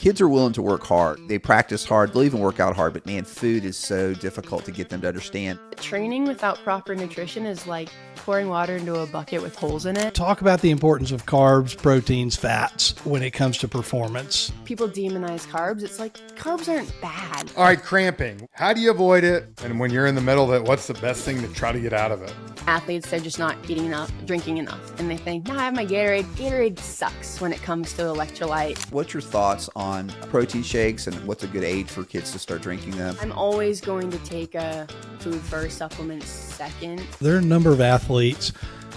kids are willing to work hard. They practice hard. They'll even work out hard. But man, food is so difficult to get them to understand. Training without proper nutrition is like pouring water into a bucket with holes in it. Talk about the importance of carbs, proteins, fats when it comes to performance. People demonize carbs. It's like carbs aren't bad. All right, cramping. How do you avoid it? And when you're in the middle of it, what's the best thing to try to get out of it? Athletes, they're just not eating enough, drinking enough. And they think, I have my Gatorade. Gatorade sucks when it comes to electrolyte. What's your thoughts on protein shakes and what's a good age for kids to start drinking them? I'm always going to take a food first, supplements second. There are a number of athletes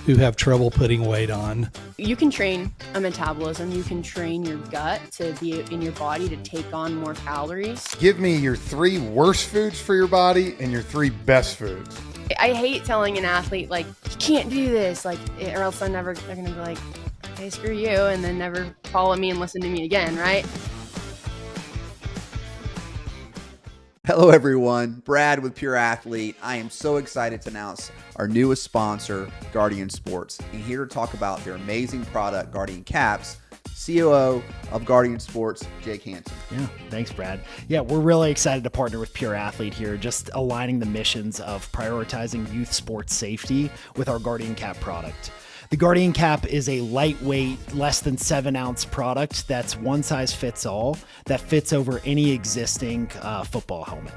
who have trouble putting weight on. You can train a metabolism. You can train your gut to be in your body to take on more calories. Give me your 3 worst foods for your body and your 3 best foods. I hate telling an athlete, like, you can't do this, like, or else they're going to be like, okay, screw you, and then never follow me and listen to me again, right? Hello, everyone. Brad with Pure Athlete. I am so excited to announce our newest sponsor, Guardian Sports. And here to talk about their amazing product, Guardian Caps, COO of Guardian Sports, Jake Hansen. Yeah, thanks, Brad. Yeah, we're really excited to partner with Pure Athlete here, just aligning the missions of prioritizing youth sports safety with our Guardian Cap product. The Guardian Cap is a lightweight, less than 7-ounce product that's one size fits all, that fits over any existing football helmet.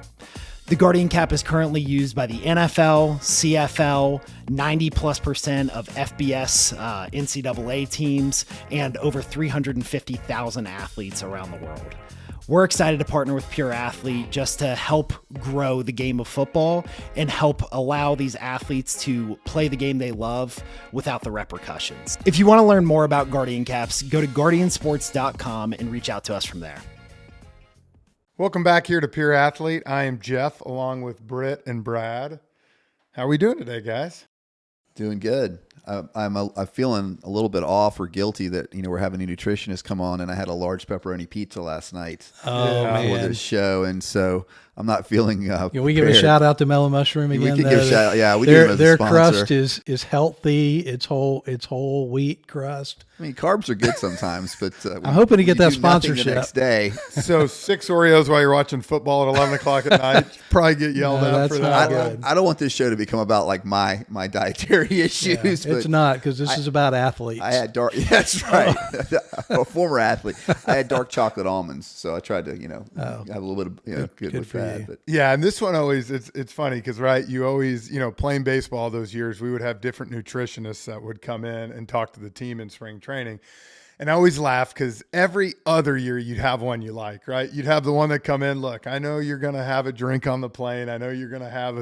The Guardian Cap is currently used by the NFL, CFL, 90+% of FBS NCAA teams, and over 350,000 athletes around the world. We're excited to partner with Pure Athlete just to help grow the game of football and help allow these athletes to play the game they love without the repercussions. If you want to learn more about Guardian Caps, go to guardiansports.com and reach out to us from there. Welcome back here to Pure Athlete. I am Jeff along with Britt and Brad. How are we doing today, guys? Doing good. I'm feeling a little bit off or guilty that, we're having a nutritionist come on, and I had a large pepperoni pizza last night for this show, and so I'm not feeling Can we give a shout out to Mellow Mushroom again? We can give a shout out. Yeah, we do them as a their sponsor. crust is healthy. It's whole wheat crust. I mean, carbs are good sometimes, but I'm hoping to get that do nothing sponsorship the next day. So 6 Oreos while you're watching football at 11 o'clock at night, probably get yelled at for that. I don't want this show to become about like my dietary issues. It's not, because this is about athletes. I had dark. That's right. A former athlete. I had dark chocolate almonds, so I tried to have a little bit of good with that. But. Yeah, and this one always it's funny because you always playing baseball those years, we would have different nutritionists that would come in and talk to the team in spring training. And I always laugh because every other year you'd have one you like, right? You'd have the one that come in, look, I know you're going to have a drink on the plane. I know you're going to have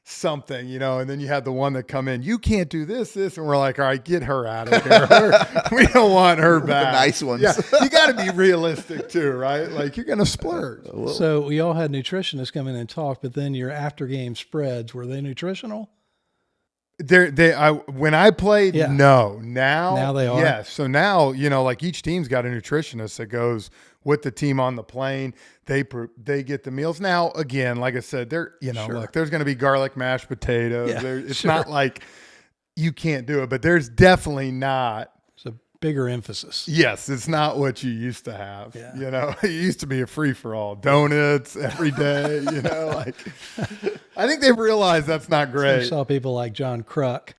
something, and then you had the one that come in, you can't do this, and we're like, all right, get her out of here. We don't want her back. The nice ones. Yeah, you got to be realistic too, right? Like you're going to splurge. So we all had nutritionists come in and talk, but then your after game spreads, were they nutritional? When I played, no. Now they are. Yes. So now, like each team's got a nutritionist that goes with the team on the plane. They get the meals. Now, again, like I said, look, there's going to be garlic mashed potatoes. Yeah, it's not like you can't do it, but there's definitely not. It's a bigger emphasis. Yes, it's not what you used to have. Yeah. It used to be a free-for-all. Donuts every day, like I think they've realized that's not great. I saw people like John Kruk.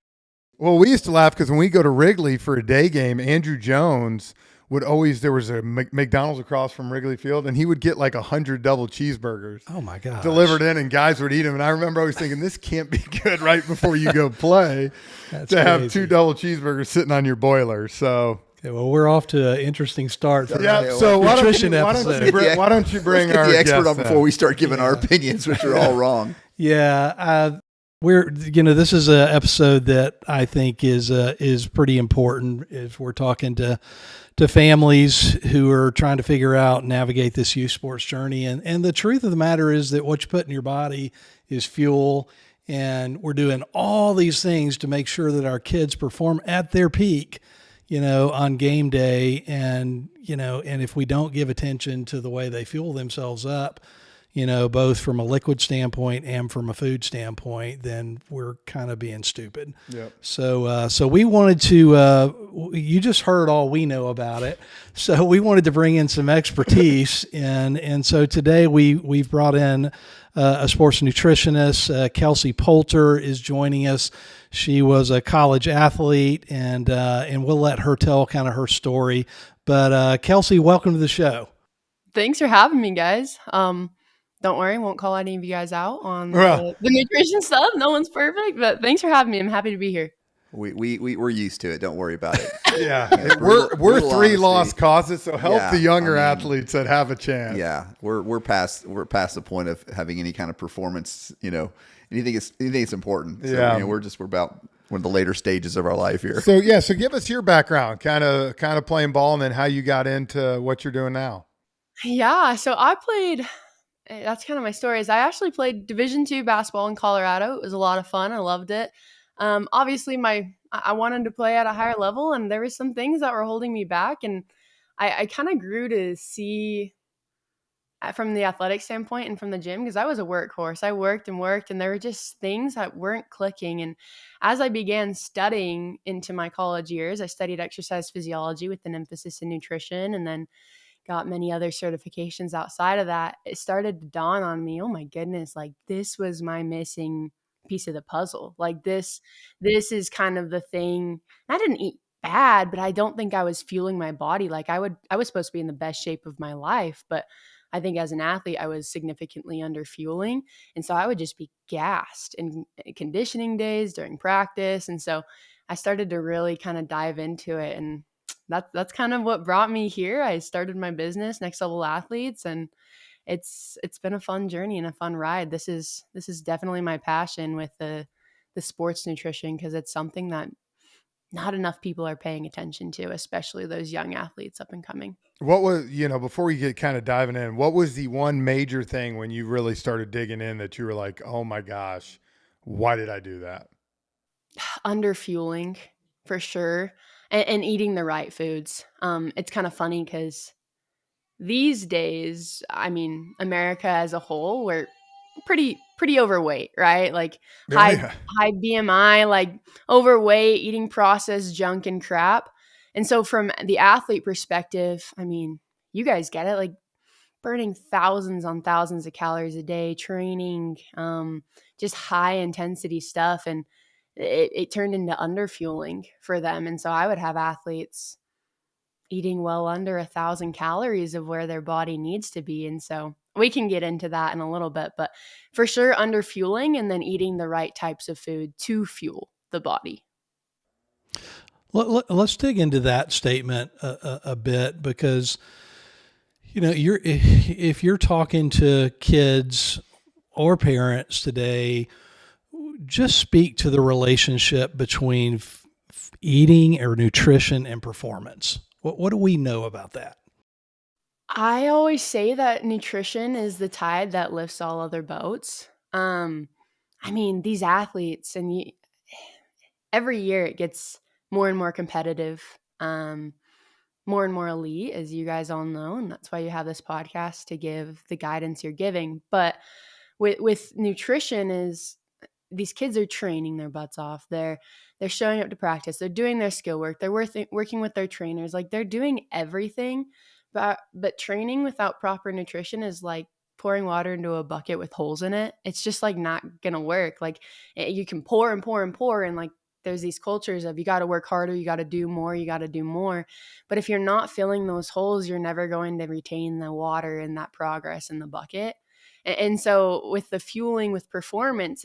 Well, we used to laugh because when we go to Wrigley for a day game, Andrew Jones would always, there was a McDonald's across from Wrigley Field, and he would get like 100 double cheeseburgers. Oh my gosh. Delivered in, and guys would eat them. And I remember always thinking, this can't be good right before you go play to have 2 double cheeseburgers sitting on your boiler. So. Okay, well, we're off to an interesting start for so nutrition episode. Why don't you bring our the expert on guest before we start giving our opinions, which are all wrong. Yeah, we're this is an episode that I think is pretty important if we're talking to families who are trying to figure out and navigate this youth sports journey. And the truth of the matter is that what you put in your body is fuel, and we're doing all these things to make sure that our kids perform at their peak, on game day. And if we don't give attention to the way they fuel themselves up, both from a liquid standpoint and from a food standpoint, then we're kind of being stupid. Yep. So we wanted to, you just heard all we know about it. So we wanted to bring in some expertise. And so today we've brought in a sports nutritionist. Kelsey Poulter is joining us. She was a college athlete, and we'll let her tell kind of her story. But Kelsey, welcome to the show. Thanks for having me, guys. Don't worry, won't call any of you guys out on the nutrition stuff. No one's perfect, but thanks for having me. I'm happy to be here. We're used to it. Don't worry about it. Yeah, we're three lost causes, so help the younger athletes that have a chance. Yeah, we're past the point of having any kind of performance. Anything is important. So, yeah, we're about one of the later stages of our life here. So give us your background, kind of playing ball, and then how you got into what you're doing now. Yeah, so I played. That's kind of my story. Is I actually played Division II basketball in Colorado. It was a lot of fun. I loved it. Obviously, I wanted to play at a higher level, and there were some things that were holding me back. And I kind of grew to see from the athletic standpoint and from the gym, because I was a workhorse. I worked, and there were just things that weren't clicking. And as I began studying into my college years, I studied exercise physiology with an emphasis in nutrition, and then got many other certifications outside of that. It started to dawn on me, oh my goodness, like this was my missing piece of the puzzle. Like this is kind of the thing. I didn't eat bad, but I don't think I was fueling my body. Like I was supposed to be in the best shape of my life, but I think as an athlete, I was significantly under fueling. And so I would just be gassed in conditioning days during practice. And so I started to really kind of dive into it, and that's kind of what brought me here. I started my business, Next Level Athletes, and it's been a fun journey and a fun ride. This is definitely my passion with the sports nutrition, because it's something that not enough people are paying attention to, especially those young athletes up and coming. What was, before we get kind of diving in, what was the one major thing when you really started digging in that you were like, oh my gosh, why did I do that? Under fueling, for sure. And eating the right foods. It's kind of funny because these days, I mean, America as a whole, we're pretty overweight, right? Like high BMI, like overweight, eating processed junk and crap. And so from the athlete perspective, I mean, you guys get it, like burning thousands on thousands of calories a day, training, just high intensity stuff. And it turned into underfueling for them. And so I would have athletes eating well under 1,000 calories of where their body needs to be. And so we can get into that in a little bit, but for sure underfueling, and then eating the right types of food to fuel the body. Let's dig into that statement a bit, because, if you're talking to kids or parents today, just speak to the relationship between eating or nutrition and performance. What do we know about that? I always say that nutrition is the tide that lifts all other boats. I mean, these athletes, and every year it gets more and more competitive, more and more elite, as you guys all know, and that's why you have this podcast to give the guidance you're giving. But with nutrition is, these kids are training their butts off. They're showing up to practice. They're doing their skill work. They're working with their trainers. Like they're doing everything, but training without proper nutrition is like pouring water into a bucket with holes in it. It's just like not going to work. Like you can pour and pour and pour. And like, there's these cultures of, you got to work harder. You got to do more. You got to do more. But if you're not filling those holes, you're never going to retain the water and that progress in the bucket. And so with the fueling, with performance,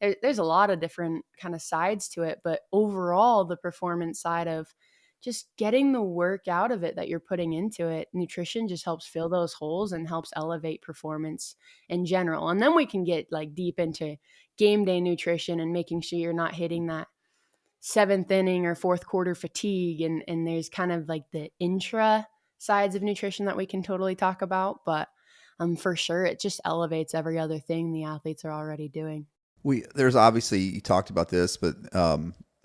there's a lot of different kind of sides to it. But overall, the performance side of just getting the work out of it that you're putting into it, nutrition just helps fill those holes and helps elevate performance in general. And then we can get like deep into game day nutrition and making sure you're not hitting that seventh inning or fourth quarter fatigue. And there's kind of like the intra sides of nutrition that we can totally talk about. But for sure, it just elevates every other thing the athletes are already doing. There's obviously, you talked about this, but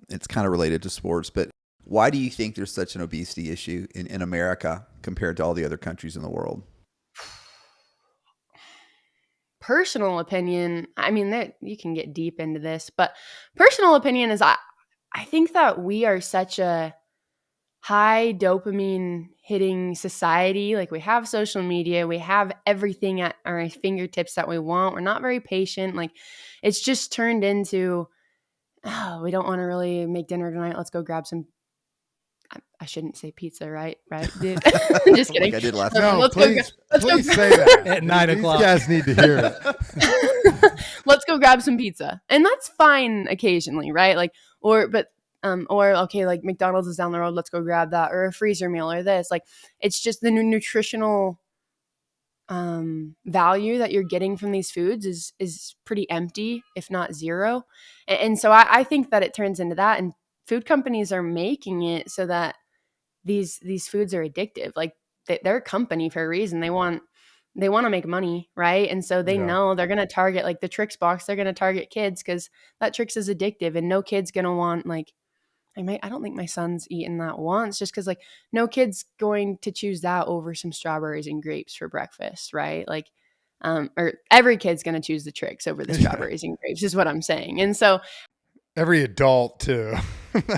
it's kind of related to sports. But why do you think there's such an obesity issue in America compared to all the other countries in the world? personal opinion, I mean, you can get deep into this, but personal opinion is I think that we are such a high dopamine hitting society. Like, we have social media, we have everything at our fingertips that we want. We're not very patient. Like, it's just turned into, oh, we don't want to really make dinner tonight. Let's go grab some. I shouldn't say pizza, right? Right, dude? Just kidding. Like I did last No, night. please say that. At 9 o'clock. These guys need to hear it. Let's go grab some pizza. And that's fine occasionally, right? Like, or okay, like McDonald's is down the road, let's go grab that, or a freezer meal, or this. Like, it's just the nutritional value that you're getting from these foods is pretty empty, if not zero. And so I think that it turns into that. And food companies are making it so that these foods are addictive. Like, they're a company for a reason. They want to make money, right? And so they know they're going to target, like the Trix box, they're going to target kids because that Trix is addictive, and no kid's going to want, like, I don't think my son's eaten that once, just because, like, no kid's going to choose that over some strawberries and grapes for breakfast, right? Like, or every kid's going to choose the Trix over the strawberries and grapes is what I'm saying. And so Every adult too.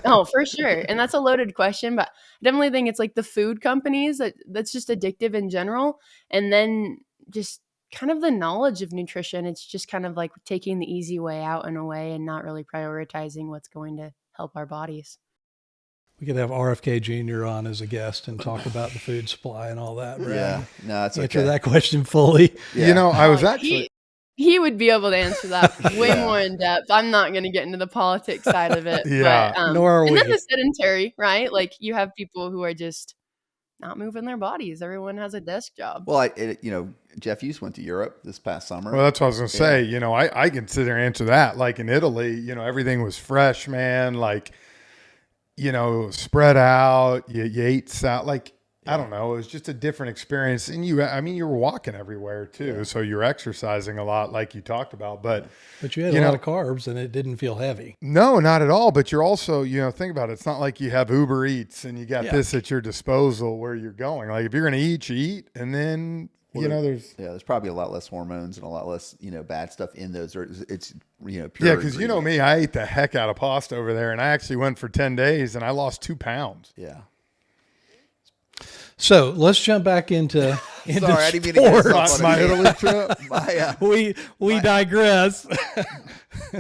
oh, for sure. And that's a loaded question, but I definitely think it's like the food companies that's just addictive in general. And then just kind of the knowledge of nutrition. It's just kind of like taking the easy way out in a way and not really prioritizing what's going to help our bodies. We could have RFK Jr. on as a guest and talk about the food supply and all that. Right? Yeah, no, that's okay. Answer that question fully. Yeah. You know, I was actually. He would be able to answer that way more in depth. I'm not going to get into the politics side of it. Yeah, but, nor are and we. then the sedentary, right? Like, you have people who are just not moving their bodies. Everyone has a desk job. Well, Jeff Hughes went to Europe this past summer. Well, that's what I was going to say. You know, I can sit there and answer that. Like, in Italy, you know, everything was fresh, man. Like, you know, spread out. You ate salad. Like, I don't know. It was just a different experience. And you were walking everywhere too. Yeah. So you're exercising a lot, like you talked about, but you had a lot of carbs and it didn't feel heavy. No, not at all. But you're also, think about it. It's not like you have Uber Eats and you got this at your disposal where you're going. Like, if you're going to eat, you eat. And then, there's probably a lot less hormones and a lot less, bad stuff in those. Or it's, pure. Yeah. Cause you know me, I ate the heck out of pasta over there, and I actually went for 10 days and I lost 2 pounds. Yeah. So let's jump back into Sorry, I didn't mean to sports. get My Italy trip. We digress.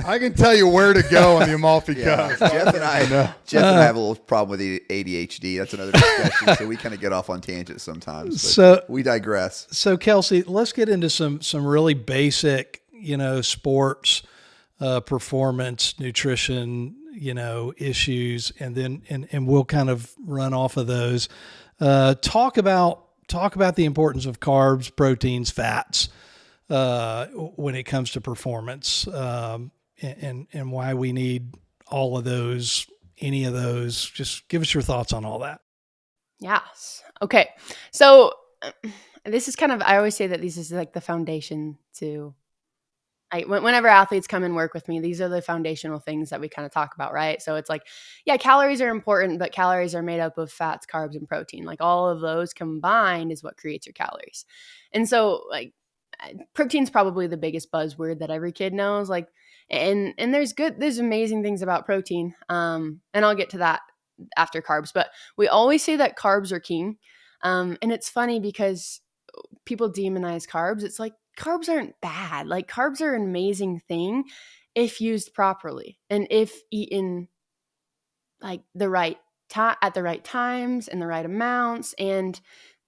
I can tell you where to go on the Amalfi Coast. Jeff and I have a little problem with the ADHD. That's another discussion. So we kind of get off on tangents sometimes. So we digress. So Kelsey, let's get into some really basic, sports, performance, nutrition, issues, and then and we'll kind of run off of those. Talk about the importance of carbs, proteins, fats when it comes to performance, and why we need all of those, any of those. Just give us your thoughts on all that. Yes. Okay. So this is kind of, I always say that this is like the foundation to, whenever athletes come and work with me, these are the foundational things that we kind of talk about, right? So it's like, yeah, calories are important, but calories are made up of fats, carbs, and protein. Like, all of those combined is what creates your calories. And so, like, protein's probably the biggest buzzword that every kid knows. Like, and there's amazing things about protein. And I'll get to that after carbs, but we always say that carbs are king. And it's funny because people demonize carbs. It's like, carbs aren't bad. Like, carbs are an amazing thing if used properly and if eaten like the right time at the right times and the right amounts. And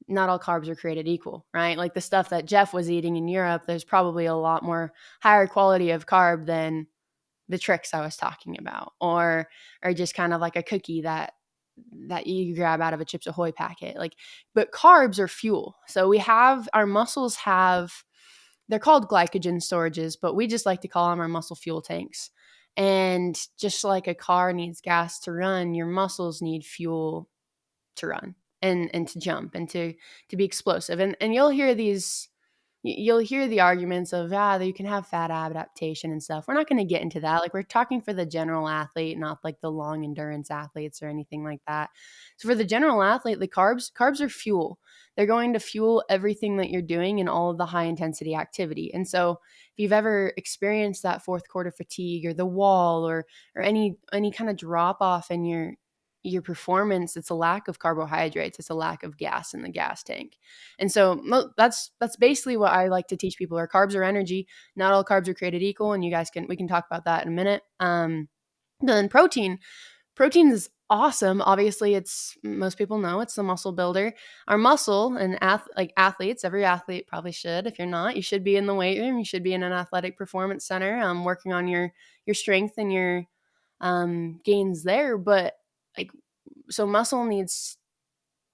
not all carbs are created equal, right? Like, the stuff that Jeff was eating in Europe, there's probably a lot more higher quality of carb than the Trix I was talking about, or just kind of like a cookie that you grab out of a Chips Ahoy packet. Like, but carbs are fuel. So our muscles they're called glycogen storages, but we just like to call them our muscle fuel tanks. And just like a car needs gas to run, your muscles need fuel to run and to jump and to be explosive. And you'll hear these you'll hear the arguments of, you can have fat adaptation and stuff. We're not going to get into that. Like, we're talking for the general athlete, not like the long endurance athletes or anything like that. So for the general athlete, the carbs are fuel. They're going to fuel everything that you're doing in all of the high intensity activity. And so if you've ever experienced that fourth quarter fatigue or the wall or any kind of drop off in your performance, it's a lack of carbohydrates. It's a lack of gas in the gas tank. And so that's basically what I like to teach people. Are carbs are energy. Not all carbs are created equal. And we can talk about that in a minute. Then protein is awesome. Obviously, most people know it's the muscle builder. Our muscle and athletes, every athlete probably should. If you're not, you should be in the weight room. You should be in an athletic performance center, working on your strength and your gains there. But so muscle needs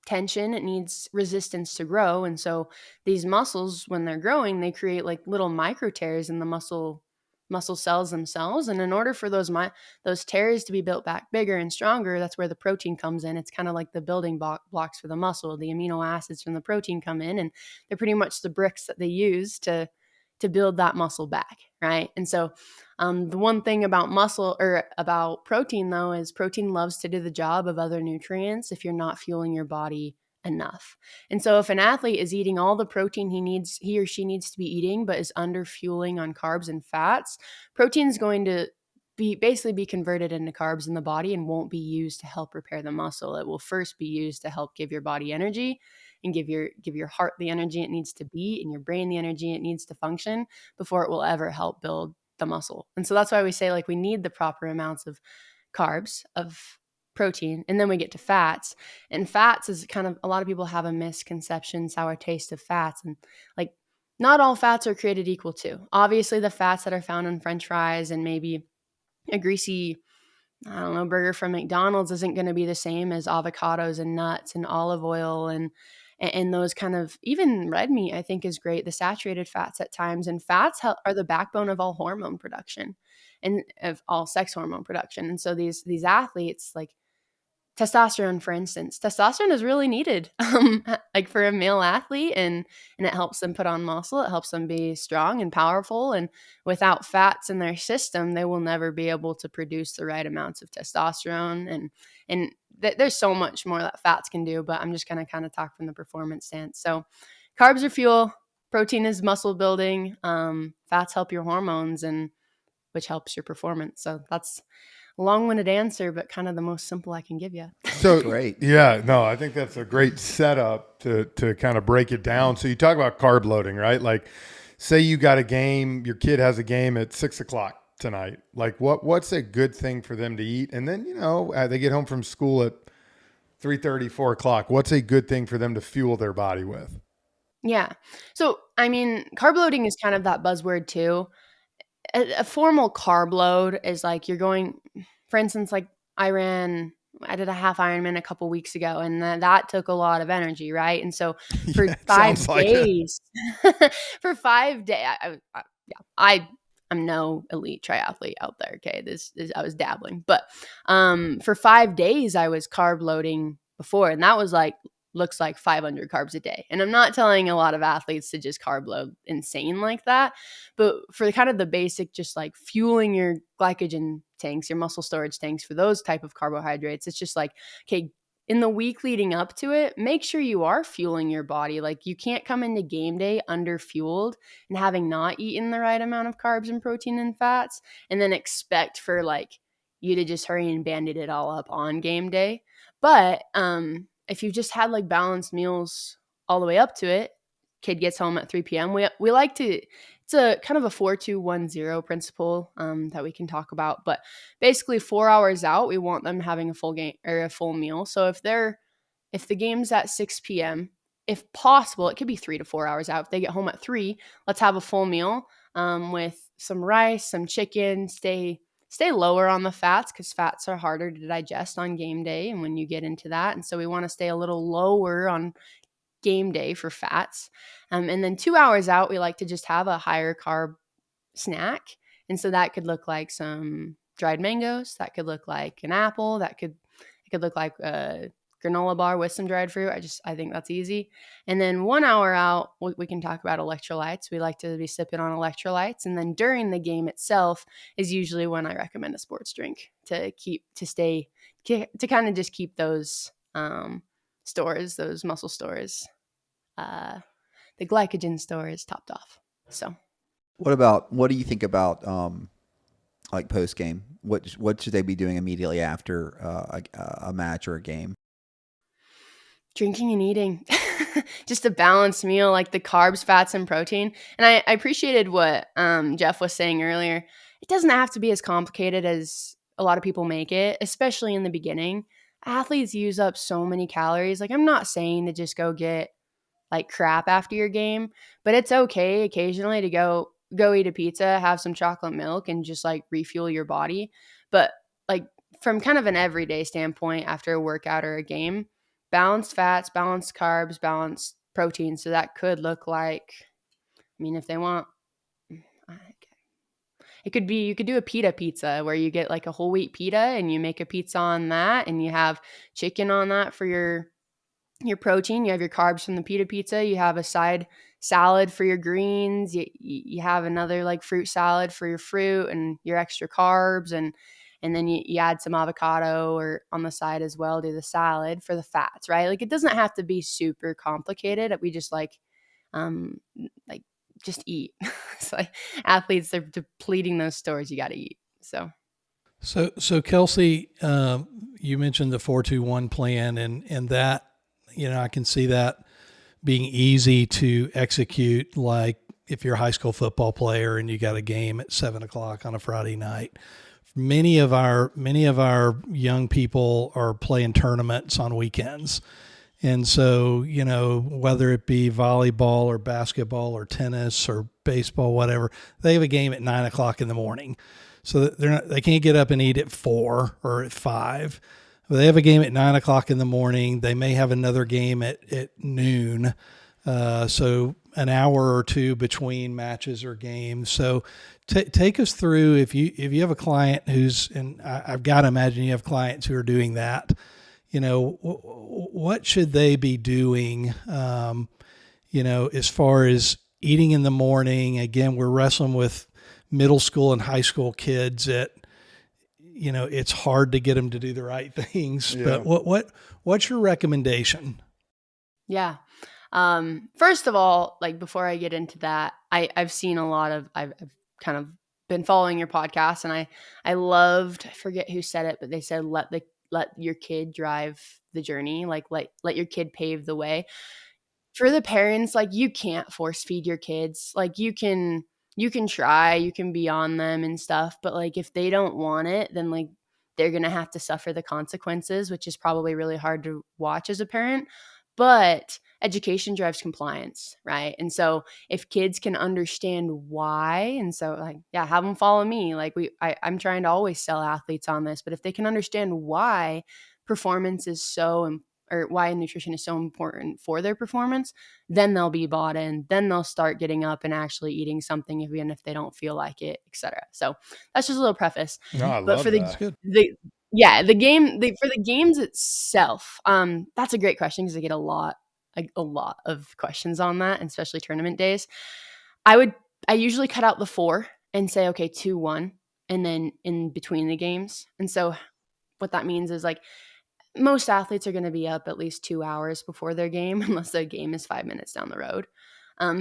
tension, it needs resistance to grow. And so these muscles, when they're growing, they create like little micro tears in the muscle cells themselves. And in order for those tears to be built back bigger and stronger, that's where the protein comes in. It's kind of like the building blocks for the muscle. The amino acids from the protein come in, and they're pretty much the bricks that they use to build that muscle back, right? And so the one thing about about protein, though, is protein loves to do the job of other nutrients if you're not fueling your body enough. And so if an athlete is eating all the protein he or she needs to be eating, but is under fueling on carbs and fats, protein is going to basically be converted into carbs in the body and won't be used to help repair the muscle. It will first be used to help give your body energy and give your heart the energy it needs to beat and your brain the energy it needs to function before it will ever help build the muscle. And so that's why we say, like, we need the proper amounts of carbs, of protein, and then we get to fats. And fats is kind of, a lot of people have a misconception, sour taste of fats. And like, not all fats are created equal too. Obviously, the fats that are found in French fries and maybe a greasy, burger from McDonald's isn't going to be the same as avocados and nuts and olive oil and those kind of, even red meat, I think, is great. The saturated fats at times, and fats are the backbone of all hormone production and of all sex hormone production. And so these athletes, like testosterone, for instance, testosterone is really needed, like for a male athlete, and it helps them put on muscle. It helps them be strong and powerful. And without fats in their system, they will never be able to produce the right amounts of testosterone. And there's so much more that fats can do, but I'm just going to kind of talk from the performance stance. So carbs are fuel, protein is muscle building, fats help your hormones, and which helps your performance. So that's long-winded answer, but kind of the most simple I can give you. So Great. Yeah, no, I think that's a great setup to kind of break it down. So you talk about carb loading, right? Like, say you got a game, your kid has a game at 6:00 tonight. Like, what's a good thing for them to eat? And then, they get home from school at 3:30, 4:00. What's a good thing for them to fuel their body with? Yeah. So, I mean, carb loading is kind of that buzzword too. A formal carb load is like you're going, for instance, like I did a half Ironman a couple weeks ago, and that took a lot of energy, right? And so for Yeah, 5 like days, for 5 days, I'm no elite triathlete out there. Okay, I was dabbling, but for 5 days I was carb loading before, and that was looks like 500 carbs a day. And I'm not telling a lot of athletes to just carb load insane like that, but for kind of the basic, just like fueling your glycogen tanks, your muscle storage tanks for those type of carbohydrates, it's just like, okay, in the week leading up to it, make sure you are fueling your body. Like, you can't come into game day under fueled and having not eaten the right amount of carbs and protein and fats, and then expect for like you to just hurry and bandit it all up on game day. But if you've just had like balanced meals all the way up to it, kid gets home at 3 p.m. We like to, it's a kind of a 4-2-1-0 principle that we can talk about. But basically 4 hours out, we want them having a full game or a full meal. So if the game's at 6 p.m., if possible, it could be 3 to 4 hours out. If they get home at 3, let's have a full meal with some rice, some chicken, stay lower on the fats, because fats are harder to digest on game day and when you get into that. And so we want to stay a little lower on game day for fats. And then 2 hours out, we like to just have a higher carb snack. And so that could look like some dried mangoes. That could look like an apple. It could look like granola bar with some dried fruit. I think that's easy. And then 1 hour out, we can talk about electrolytes. We like to be sipping on electrolytes. And then during the game itself is usually when I recommend a sports drink to kind of just keep those stores, those muscle stores, the glycogen stores topped off. So what do you think about like post game? What should they be doing immediately after a match or a game? Drinking and eating. Just a balanced meal, like the carbs, fats, and protein. And I appreciated what Jeff was saying earlier. It doesn't have to be as complicated as a lot of people make it, especially in the beginning. Athletes use up so many calories. Like, I'm not saying to just go get like crap after your game, but it's okay occasionally to go eat a pizza, have some chocolate milk, and just like refuel your body. But like from kind of an everyday standpoint after a workout or a game, balanced fats, balanced carbs, balanced protein. So that could look like, I mean, if they want, it could be, you could do a pita pizza where you get like a whole wheat pita and you make a pizza on that and you have chicken on that for your protein. You have your carbs from the pita pizza. You have a side salad for your greens. You have another like fruit salad for your fruit and your extra carbs. And then you add some avocado or on the side as well, do the salad for the fats, right? Like it doesn't have to be super complicated. We just like just eat. It's like athletes, they're depleting those stores. You got to eat. So Kelsey, you mentioned the 4-2-1 plan and that, I can see that being easy to execute. Like if you're a high school football player and you got a game at 7:00 on a Friday night, many of our young people are playing tournaments on weekends. And so, whether it be volleyball or basketball or tennis or baseball, whatever, they have a game at 9:00 in the morning. So they can't get up and eat at 4 or at 5. They have a game at 9:00 in the morning. They may have another game at noon. So an hour or two between matches or games. So take us through, if you have a client and I've got to imagine you have clients who are doing that, what should they be doing, as far as eating in the morning? Again, we're wrestling with middle school and high school kids that, it's hard to get them to do the right things, but what's your recommendation? Yeah. First of all, like before I get into that, I've seen I've kind of been following your podcast and I loved, I forget who said it, but they said, let your kid drive the journey. Like let your kid pave the way. For the parents, like you can't force feed your kids. Like you can try, you can be on them and stuff, but like if they don't want it, then like they're going to have to suffer the consequences, which is probably really hard to watch as a parent. But education drives compliance, right? And so if kids can understand why, and so like, yeah, have them follow me. Like I'm trying to always sell athletes on this, but if they can understand why performance is or why nutrition is so important for their performance, then they'll be bought in. Then they'll start getting up and actually eating something, even if they don't feel like it, etc. So that's just a little preface. No, I but love for that. for the games itself, that's a great question because I get a lot of questions on that, and especially tournament days. I usually cut out the 4 and say, okay, 2-1, and then in between the games. And so what that means is like, most athletes are going to be up at least 2 hours before their game, unless their game is 5 minutes down the road.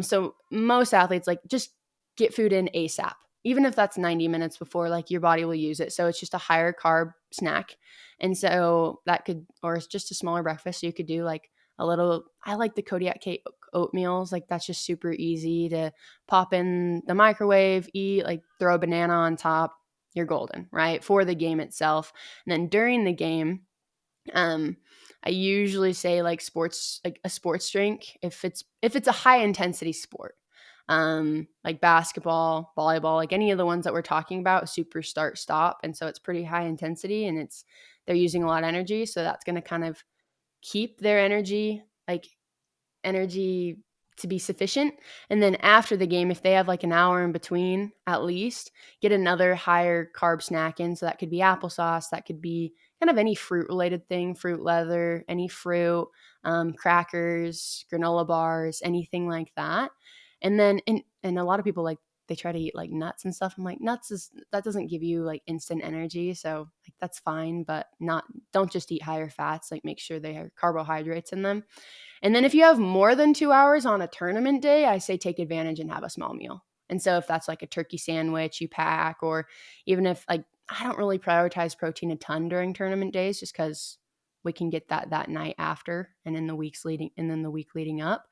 So most athletes like just get food in ASAP, even if that's 90 minutes before, like your body will use it. So it's just a higher carb snack. And so that could, or it's just a smaller breakfast. So you could do like I like the Kodiak cake oatmeals. Like that's just super easy to pop in the microwave, eat, like throw a banana on top. You're golden, right? For the game itself. And then during the game, I usually say like a sports drink if it's a high intensity sport, like basketball, volleyball, like any of the ones that we're talking about, super start stop, and so it's pretty high intensity and they're using a lot of energy, so that's going to kind of keep their energy to be sufficient. And then after the game, if they have like an hour in between, at least get another higher carb snack in. So that could be applesauce, that could be kind of any fruit related thing, fruit leather, any fruit, crackers, granola bars, anything like that. And then, and a lot of people like, they try to eat like nuts and stuff. I'm like, that doesn't give you like instant energy. So like, that's fine, but don't just eat higher fats, like make sure they have carbohydrates in them. And then if you have more than 2 hours on a tournament day, I say take advantage and have a small meal. And so if that's like a turkey sandwich you pack, or even if like, I don't really prioritize protein a ton during tournament days, just because we can get that night after and in the weeks leading, and then the week leading up.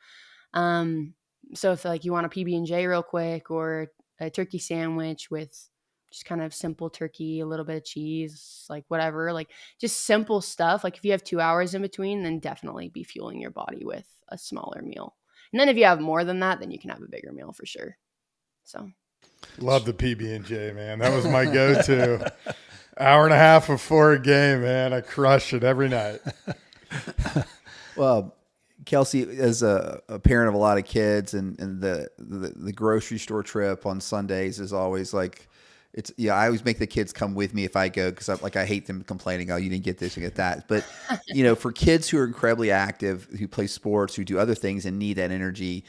So if like you want a PB&J real quick, or a turkey sandwich with just kind of simple turkey, a little bit of cheese, like whatever, like just simple stuff. Like if you have 2 hours in between, then definitely be fueling your body with a smaller meal. And then if you have more than that, then you can have a bigger meal for sure. So love the PB&J, man. That was my go-to. Hour and a half before a game, man. I crush it every night. Well, Kelsey, as a parent of a lot of kids, and the grocery store trip on Sundays is always like, I always make the kids come with me if I go, because I hate them complaining, oh, you didn't get this, you get that. But for kids who are incredibly active, who play sports, who do other things and need that energy,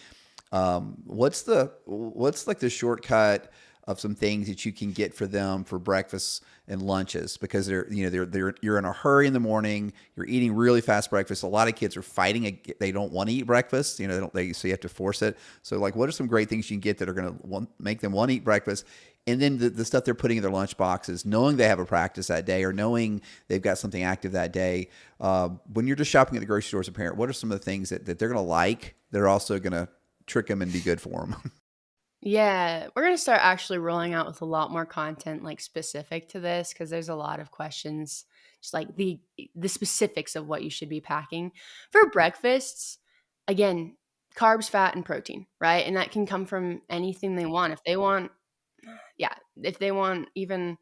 what's like the shortcut of some things that you can get for them for breakfast and lunches? Because you're in a hurry in the morning, you're eating really fast breakfast. A lot of kids are fighting, they don't want to eat breakfast, so you have to force it. So like, what are some great things you can get that are going to make them want to eat breakfast? And then the stuff they're putting in their lunch boxes, knowing they have a practice that day, or knowing they've got something active that day. When you're just shopping at the grocery store as a parent, what are some of the things that they're going to like that are also going to trick them and be good for them? yeah, we're going to start actually rolling out with a lot more content like specific to this, because there's a lot of questions, just like the specifics of what you should be packing for breakfasts. Again, carbs, fat, and protein, right? And that can come from anything they want. If they want even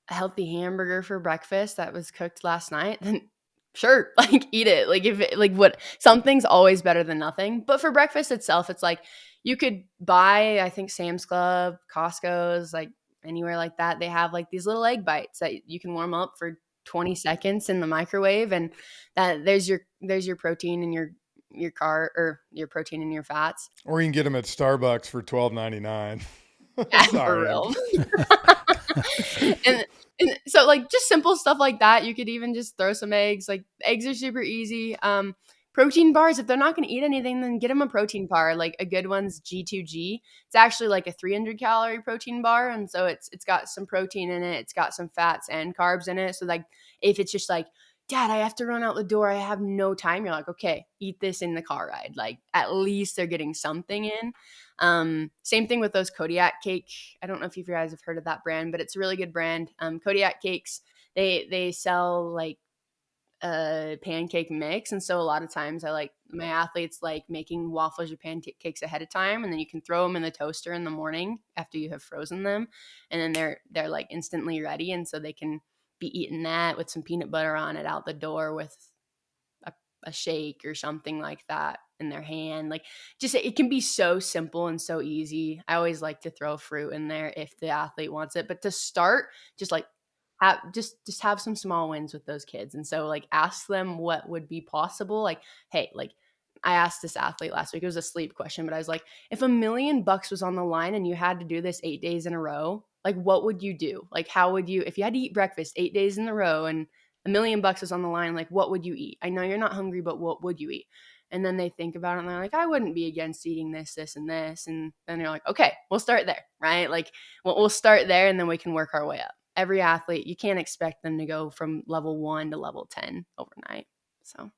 a healthy hamburger for breakfast that was cooked last night, then sure, like eat it. Like something's always better than nothing. But for breakfast itself, it's like you could buy, I think Sam's Club, Costco's, like anywhere like that, they have like these little egg bites that you can warm up for 20 seconds in the microwave, and that there's your protein and your carb, or your protein and your fats. Or you can get them at Starbucks for $12.99. For real. and so like just simple stuff like that. You could even just throw some eggs. Like eggs are super easy. Protein bars, if they're not going to eat anything, then get them a protein bar. Like a good one's G2G. It's actually like a 300 calorie protein bar, and so it's got some protein in it. It's got some fats and carbs in it. So like if it's just like, Dad, I have to run out the door, I have no time, you're like, okay, eat this in the car ride. Like at least they're getting something in. Same thing with those Kodiak cake. I don't know if you guys have heard of that brand, but it's a really good brand. Kodiak cakes, they sell like a pancake mix. And so a lot of times I like my athletes like making waffles or pancakes ahead of time, and then you can throw them in the toaster in the morning after you have frozen them. And then they're like instantly ready. And so they can be eating that with some peanut butter on it out the door with a shake or something like that in their hand. Like just, it can be so simple and so easy. I always like to throw fruit in there if the athlete wants it, but to start, just like have some small wins with those kids. And so like ask them what would be possible. Like, hey, like I asked this athlete last week, it was a sleep question, but I was like, if $1 million was on the line and you had to do this 8 days in a row, like what would you do? Like how would you, if you had to eat breakfast 8 days in a row and $1 million was on the line, like what would you eat? I know you're not hungry, but what would you eat? And then they think about it and they're like, I wouldn't be against eating this, this, and this. And then you're like, okay, we'll start there, right? Like we'll start there and then we can work our way up. Every athlete, you can't expect them to go from level 1 to level 10 overnight. So,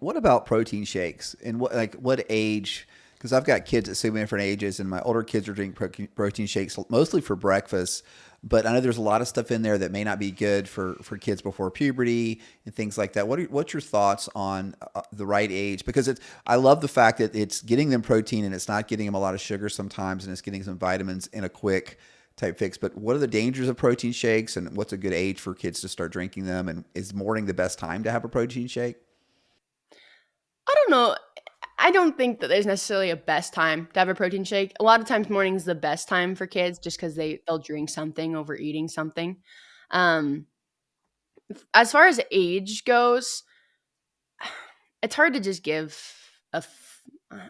what about protein shakes, and what age? Because I've got kids at so many different ages, and my older kids are drinking protein shakes mostly for breakfast. But I know there's a lot of stuff in there that may not be good for kids before puberty and things like that. What's your thoughts on the right age? Because I love the fact that it's getting them protein and it's not getting them a lot of sugar sometimes, and it's getting some vitamins in a quick type fix. But what are the dangers of protein shakes, and what's a good age for kids to start drinking them? And is morning the best time to have a protein shake? I don't know. I don't think that there's necessarily a best time to have a protein shake. A lot of times morning's the best time for kids just because they'll drink something over eating something. as far as age goes, it's hard to just give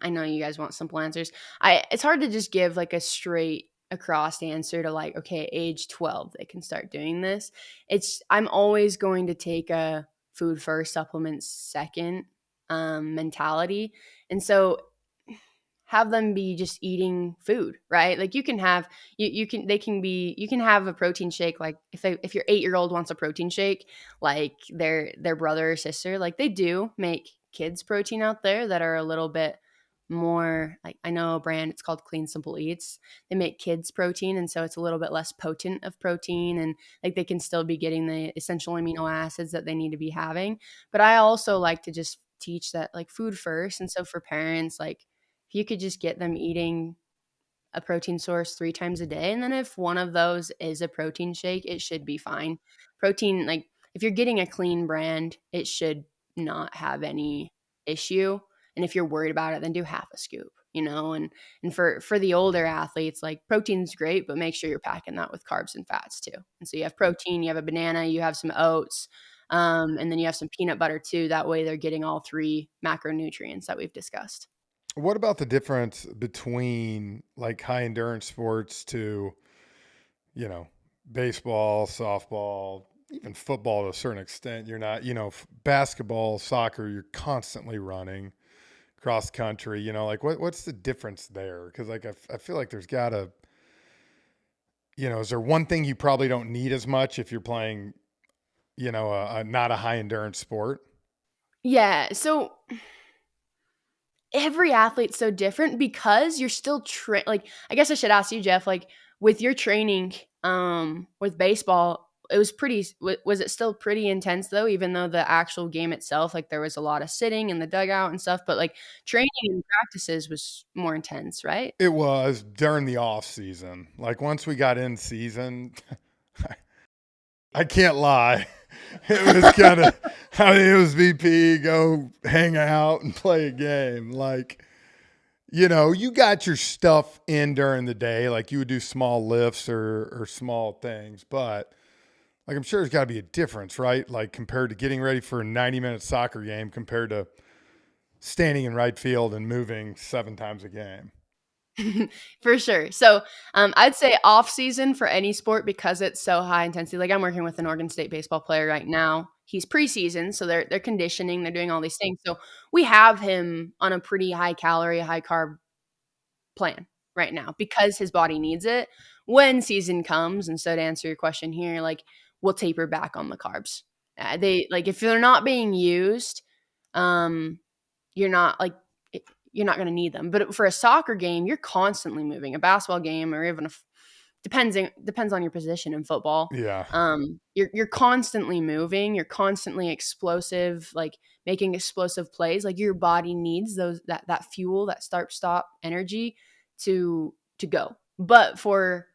I know you guys want simple answers. It's hard to just give like a straight across answer to like, okay, age 12 they can start doing this. I'm always going to take a food first, supplements second mentality. And so have them be just eating food, right? Like you can have you can have a protein shake. Like if your 8-year-old wants a protein shake, like their brother or sister, like they do make kids protein out there that are a little bit more, like I know a brand, it's called Clean Simple Eats. They make kids protein, and so it's a little bit less potent of protein, and like they can still be getting the essential amino acids that they need to be having. But I also like to just teach that like food first. And so for parents, like if you could just get them eating a protein source 3 times a day, and then if one of those is a protein shake, it should be fine. Protein, like if you're getting a clean brand, it should not have any issue. And if you're worried about it, then do half a scoop, and for the older athletes, like protein's great, but make sure you're packing that with carbs and fats too. And so you have protein, you have a banana, you have some oats, and then you have some peanut butter too. That way they're getting all 3 macronutrients that we've discussed. What about the difference between like high endurance sports to, baseball, softball, even football to a certain extent? You're not, basketball, soccer, you're constantly running cross country, like what's the difference there? Because like I feel like there's gotta, is there one thing you probably don't need as much if you're playing, not a high endurance sport? Yeah. So every athlete's so different because you're still like, I guess I should ask you, Jeff, like with your training with baseball, it was was it still pretty intense though, even though the actual game itself, like there was a lot of sitting in the dugout and stuff, but like training and practices was more intense, right? It was during the off season. Like once we got in season, I can't lie. It was kind of, it was VP, go hang out and play a game. Like, you got your stuff in during the day. Like you would do small lifts or small things. But like, I'm sure there's got to be a difference, right? Like compared to getting ready for a 90-minute soccer game compared to standing in right field and moving 7 times a game. For sure. So I'd say off season for any sport, because it's so high intensity. Like I'm working with an Oregon State baseball player right now. He's preseason, so they're conditioning, they're doing all these things. So we have him on a pretty high calorie, high carb plan right now because his body needs it. When season comes, and so to answer your question here, like we'll taper back on the carbs. They like if they're not being used, you're not like you're not going to need them. But for a soccer game, you're constantly moving. A basketball game, or even depends on your position in football. Yeah. You're constantly moving. You're constantly explosive, like making explosive plays. Like your body needs that fuel, that start-stop energy to go. But for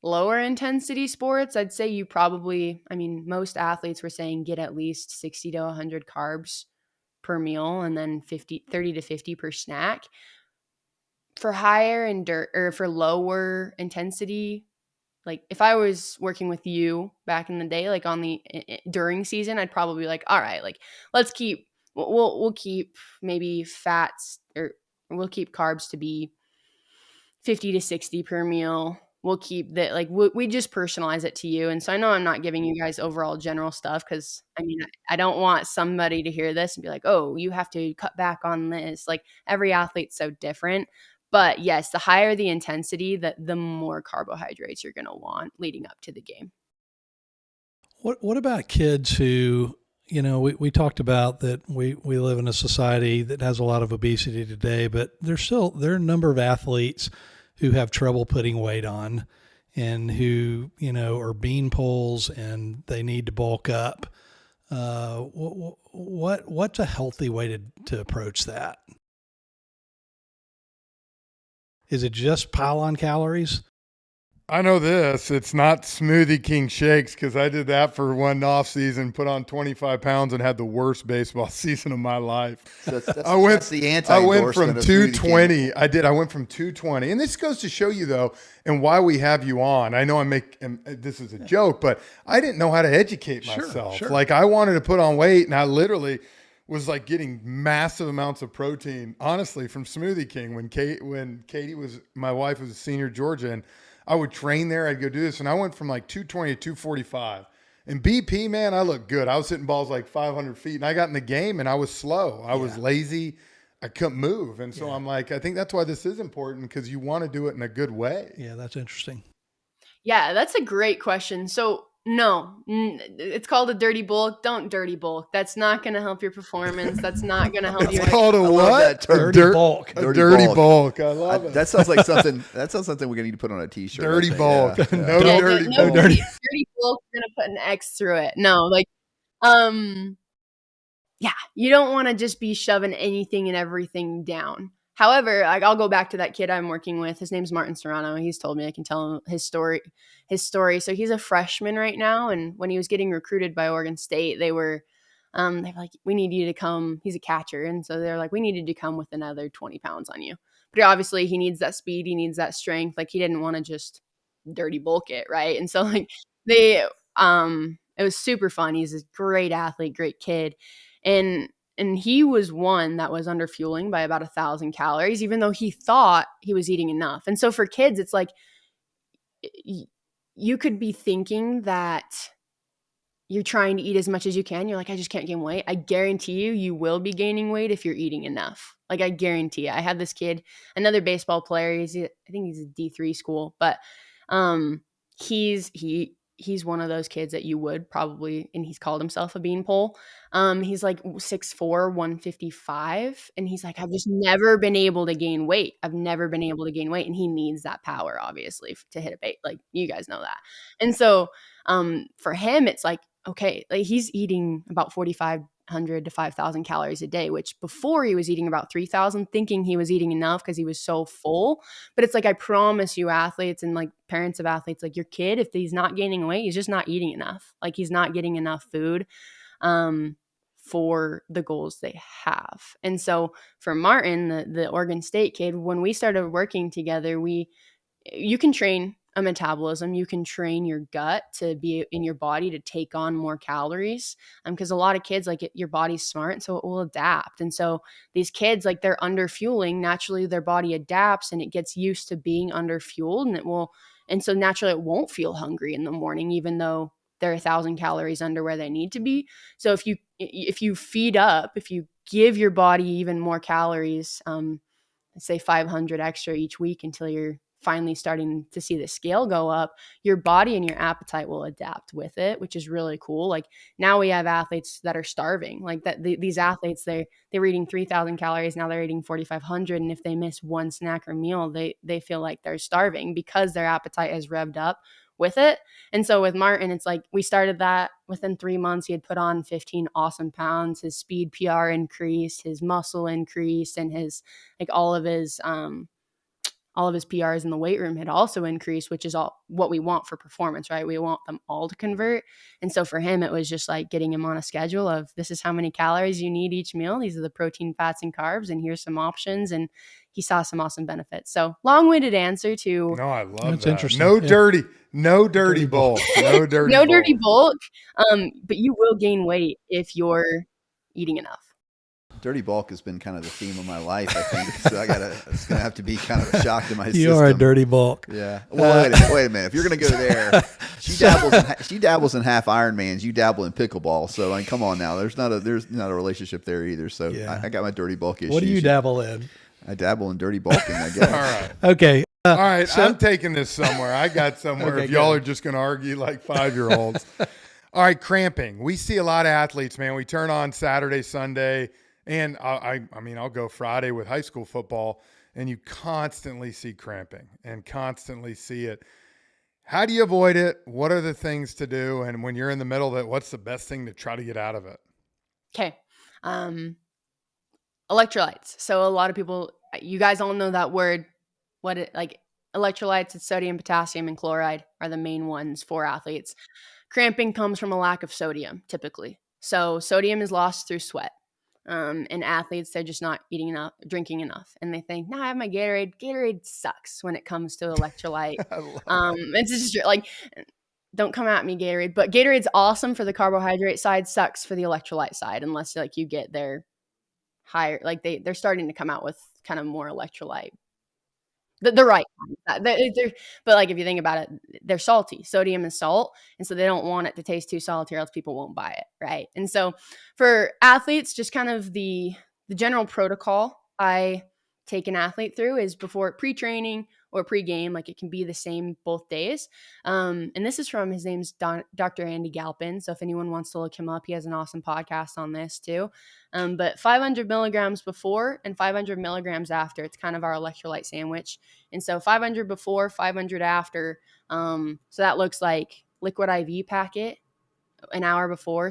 lower intensity sports, I'd say you probably, most athletes were saying get at least 60 to 100 carbs per meal, and then 30 to 50 per snack. For for lower intensity, like if I was working with you back in the day, like during season, I'd probably be like, all right, like we'll keep maybe fats, or we'll keep carbs to be 50 to 60 per meal. We'll keep that, like we just personalize it to you. And so I know I'm not giving you guys overall general stuff, because I don't want somebody to hear this and be like, oh, you have to cut back on this. Like every athlete's so different. But yes, the higher the intensity, the more carbohydrates you're going to want leading up to the game. What about kids who, we talked about that we live in a society that has a lot of obesity today, but there are a number of athletes who have trouble putting weight on, and who, are bean poles and they need to bulk up. What's a healthy way to approach that? Is it just pile on calories? I know this. It's not Smoothie King shakes, because I did that for one off season, put on 25 pounds, and had the worst baseball season of my life. So that's I went the I went anti-endorsement from of Smoothie King. 220. I went from 220, and this goes to show you though, and why we have you on. I know this is a joke, but I didn't know how to educate myself. Sure. Like I wanted to put on weight, and I literally was like getting massive amounts of protein, honestly, from Smoothie King when Katie was, my wife was a senior at Georgia, and I would train there. I'd go do this, and I went from like 220 to 245. And BP, man, I looked good. I was hitting balls like 500 feet, and I got in the game, and I was slow. I was lazy. I couldn't move. And so I'm like, I think that's why this is important, because you want to do it in a good way. Yeah, that's interesting. Yeah, that's a great question. So no, it's called a dirty bulk. Don't dirty bulk. That's not going to help your performance. That's not going to help you. It's called a I love what? that term. Dirty bulk. A dirty bulk. I love it. That sounds like something. That sounds something we're gonna need to put on a T-shirt. I Dirty think. bulk. Yeah. No Yeah, dirty no bulk. dirty bulk. You're gonna put an X through it. No, like, yeah, you don't want to just be shoving anything and everything down. However, like, I'll go back to that kid I'm working with. His name's Martin Serrano. He's told me I can tell him his story. So he's a freshman right now, and when he was getting recruited by Oregon State, they were like, we need you to come. He's a catcher, and so they're like, we needed to come with another 20 pounds on you. But obviously, he needs that speed. He needs that strength. Like, he didn't want to just dirty bulk it, right? And so like it was super fun. He's a great athlete, great kid, and he was one that was under fueling by about 1,000 calories, even though he thought he was eating enough. And so for kids, it's like, you could be thinking that you're trying to eat as much as you can. You're like, I just can't gain weight. I guarantee you will be gaining weight if you're eating enough. Like, I guarantee you. I had this kid, another baseball player. I think he's a D3 school, but he's one of those kids that you would probably, and he's called himself a beanpole. He's like 6'4", 155. And he's like, I've just never been able to gain weight. And he needs that power, obviously, to hit a bait. Like, you guys know that. And so for him, it's like, okay, like, he's eating about 4,500 to 5,000 calories a day, which before he was eating about 3,000, thinking he was eating enough because he was so full. But it's like, I promise you, athletes and like parents of athletes, like, your kid, if he's not gaining weight, he's just not eating enough. Like, he's not getting enough food for the goals they have. And so for Martin, the Oregon State kid, when we started working together, you can train a metabolism. You can train your gut to be in your body to take on more calories. Because a lot of kids, like, your body's smart, so it will adapt. And so these kids, like, they're under fueling. Naturally, their body adapts and it gets used to being under fueled, and so naturally it won't feel hungry in the morning, even though they're 1,000 calories under where they need to be. So if you feed up, if you give your body even more calories, let's say 500 extra each week until you're finally starting to see the scale go up, your body and your appetite will adapt with it, which is really cool. Like, now we have athletes that are starving, like that. These athletes, they were eating 3,000 calories. Now they're eating 4,500. And if they miss one snack or meal, they feel like they're starving because their appetite has revved up with it. And so with Martin, it's like, we started that within 3 months. He had put on 15 awesome pounds. His speed PR increased, his muscle increased, and his, like, all of his PRs in the weight room had also increased, which is all what we want for performance, right? We want them all to convert. And so for him, it was just like getting him on a schedule of, this is how many calories you need each meal. These are the protein, fats, and carbs, and here's some options. And he saw some awesome benefits. So, long-winded answer to. No, I love That's that. interesting. No dirty bulk. bulk. No dirty No bulk. dirty bulk. But you will gain weight if you're eating enough. Dirty bulk has been kind of the theme of my life, I think. So it's going to have to be kind of a shock to my system. You are a dirty bulk. Yeah. Well, wait a minute. If you're going to go there, she dabbles in half Ironmans. You dabble in pickleball. So, I mean, come on now. There's not a relationship there either. So Yeah. I got my dirty bulk issues. What do you dabble in? I dabble in dirty bulking, I guess. All right. Okay. All right. I'm taking this somewhere. I got somewhere. Okay, if y'all go. are just going to argue like 5-year-olds. All right. Cramping. We see a lot of athletes, man. We turn on Saturday, Sunday. And I mean, I'll go Friday with high school football, and you constantly see cramping and constantly see it. How do you avoid it? What are the things to do? And when you're in the middle of it, what's the best thing to try to get out of it? Okay. Electrolytes. So a lot of people, you guys all know that word. What it, like, electrolytes, it's sodium, potassium, and chloride are the main ones for athletes. Cramping comes from a lack of sodium, typically. So sodium is lost through sweat. And athletes, they're just not eating enough, drinking enough. And they think, I have my Gatorade. Gatorade sucks when it comes to electrolyte. It's just like, don't come at me, Gatorade. But Gatorade's awesome for the carbohydrate side, sucks for the electrolyte side, unless like you get their higher, like they're starting to come out with kind of more electrolyte. The right kind. But like if you think about it, they're salty. Sodium is salt, and so they don't want it to taste too salty, or else people won't buy it, right? And so for athletes, just kind of the general protocol I take an athlete through is before pre-training or pre-game, like it can be the same both days. And this is from, his name's Dr. Andy Galpin. So if anyone wants to look him up, he has an awesome podcast on this too. But 500 milligrams before and 500 milligrams after, it's kind of our electrolyte sandwich. And so 500 before, 500 after. So that looks like liquid IV packet an hour before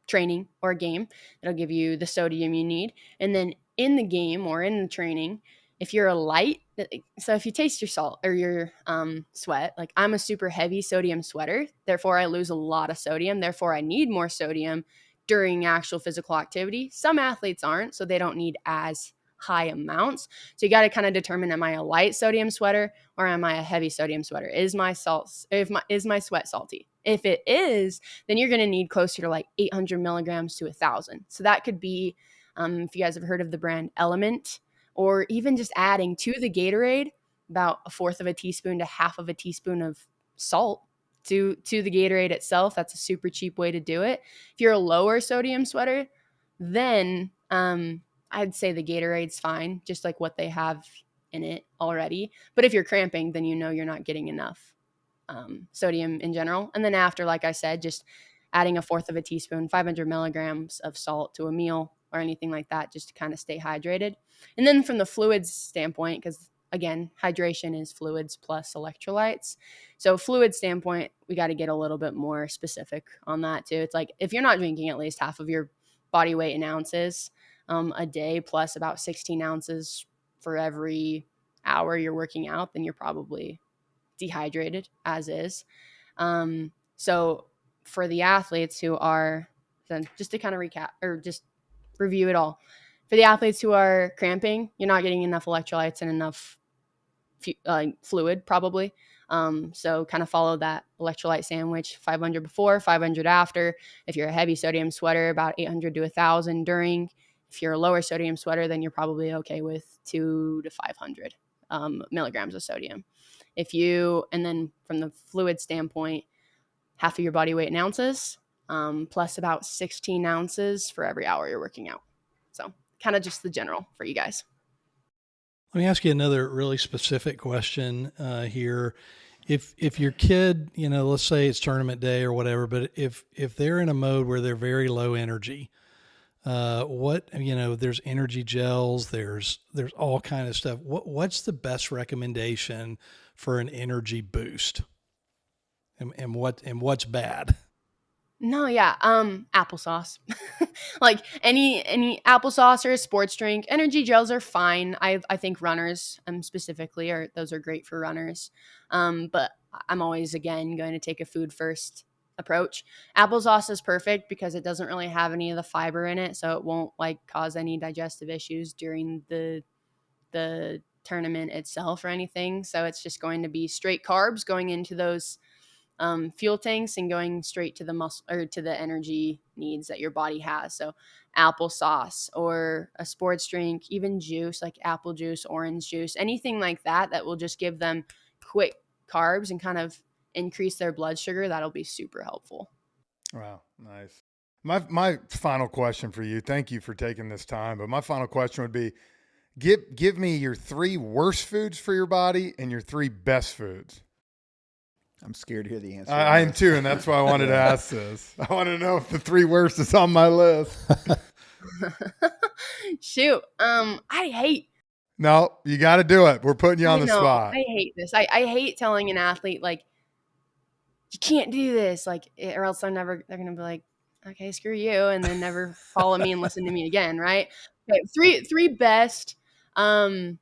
training or a game. It'll give you the sodium you need. And then in the game or in the training, if you're a light, so if you taste your salt or your sweat, like I'm a super heavy sodium sweater, therefore I lose a lot of sodium. Therefore I need more sodium during actual physical activity. Some athletes aren't, so they don't need as high amounts. So you got to kind of determine, am I a light sodium sweater or am I a heavy sodium sweater? Is my sweat salty? If it is, then you're going to need closer to like 800 milligrams to 1,000. So that could be, if you guys have heard of the brand Element, or even just adding to the Gatorade about a fourth of a teaspoon to half of a teaspoon of salt to the Gatorade itself. That's a super cheap way to do it. If you're a lower sodium sweater, then I'd say the Gatorade's fine, just like what they have in it already. But if you're cramping, then you know you're not getting enough sodium in general. And then after, like I said, just adding a fourth of a teaspoon, 500 milligrams of salt to a meal or anything like that, just to kind of stay hydrated. And then from the fluids standpoint, because again, hydration is fluids plus electrolytes. So fluid standpoint, we got to get a little bit more specific on that too. It's like if you're not drinking at least half of your body weight in ounces a day, plus about 16 ounces for every hour you're working out, then you're probably dehydrated as is. So for the athletes who are, then just to kind of recap or just review it all, for the athletes who are cramping, you're not getting enough electrolytes and enough fluid probably. So kind of follow that electrolyte sandwich, 500 before, 500 after. If you're a heavy sodium sweater, about 800 to 1,000 during. If you're a lower sodium sweater, then you're probably okay with 200 to 500 milligrams of sodium. And then from the fluid standpoint, half of your body weight in ounces, plus about 16 ounces for every hour you're working out. So kind of just the general for you guys. Let me ask you another really specific question here. If your kid, let's say it's tournament day or whatever, but if they're in a mode where they're very low energy, there's energy gels, there's all kind of stuff. What's the best recommendation for an energy boost? And what's bad? No, yeah. Applesauce. Like any applesauce or a sports drink. Energy gels are fine. I think runners specifically those are great for runners. But I'm always again going to take a food first approach. Applesauce is perfect because it doesn't really have any of the fiber in it, so it won't like cause any digestive issues during the tournament itself or anything. So it's just going to be straight carbs going into those fuel tanks and going straight to the muscle or to the energy needs that your body has. So applesauce or a sports drink, even juice like apple juice, orange juice, anything like that will just give them quick carbs and kind of increase their blood sugar. That'll be super helpful. Wow. Nice. My final question for you, thank you for taking this time, but my final question would be, give me your 3 worst foods for your body and your 3 best foods. I'm scared to hear the answer. I am too, and that's why I wanted to ask this. I want to know if the 3 worst is on my list. Shoot. No, you got to do it. We're putting you on the spot. I hate this. I hate telling an athlete, like, you can't do this, like, or else they're going to be like, okay, screw you, and then never follow me and listen to me again, right? Okay, three best. I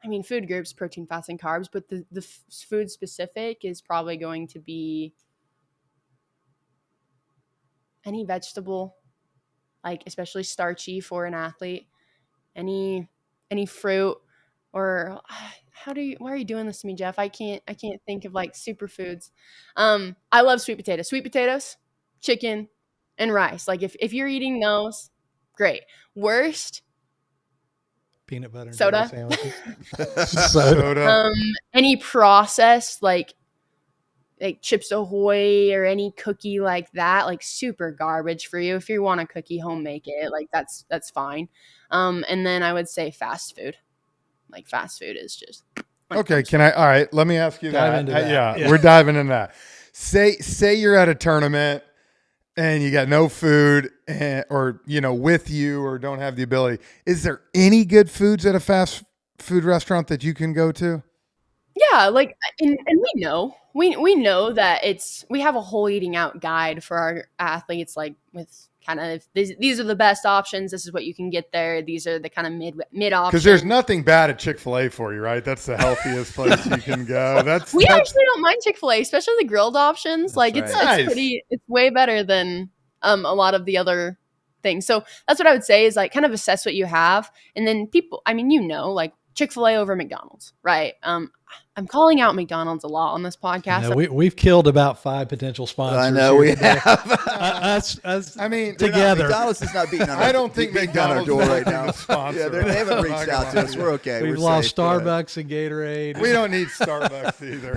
I mean, food groups, protein, fats, and carbs, but the food specific is probably going to be any vegetable, like especially starchy for an athlete, any fruit, or why are you doing this to me, Jeff? I can't think of like superfoods. I love sweet potatoes, chicken, and rice. Like if you're eating those, great. Worst, Peanut butter and soda. jelly sandwiches. Soda. Any processed like Chips Ahoy or any cookie like that, like super garbage for you. If you want a cookie, home make it. Like that's fine. And then I would say fast food. Like fast food is just okay. All right, let me ask you Dive into that. Yeah, we're diving in that. Say you're at a tournament and you got no food or with you or don't have the ability. Is there any good foods at a fast food restaurant that you can go to? Yeah, like and we know that we have a whole eating out guide for our athletes, like with kind of these are the best options. This is what you can get there. These are the kind of mid options. Because there's nothing bad at Chick-fil-A for you, right? That's the healthiest place you can go. We actually don't mind Chick-fil-A, especially the grilled options. That's like right. it's way better than a lot of the other things. So that's what I would say is like kind of assess what you have, and then people. I mean, like Chick-fil-A over McDonald's, right? I'm calling out McDonald's a lot on this podcast. We've killed about 5 potential sponsors. I know we today. have. us I mean, together. McDonald's is not beating on I don't think beating on our McDonald's door is right now. a sponsor. Yeah, they haven't reached out to us. We're okay. We've We're lost safe. Starbucks and Gatorade. We don't need Starbucks either.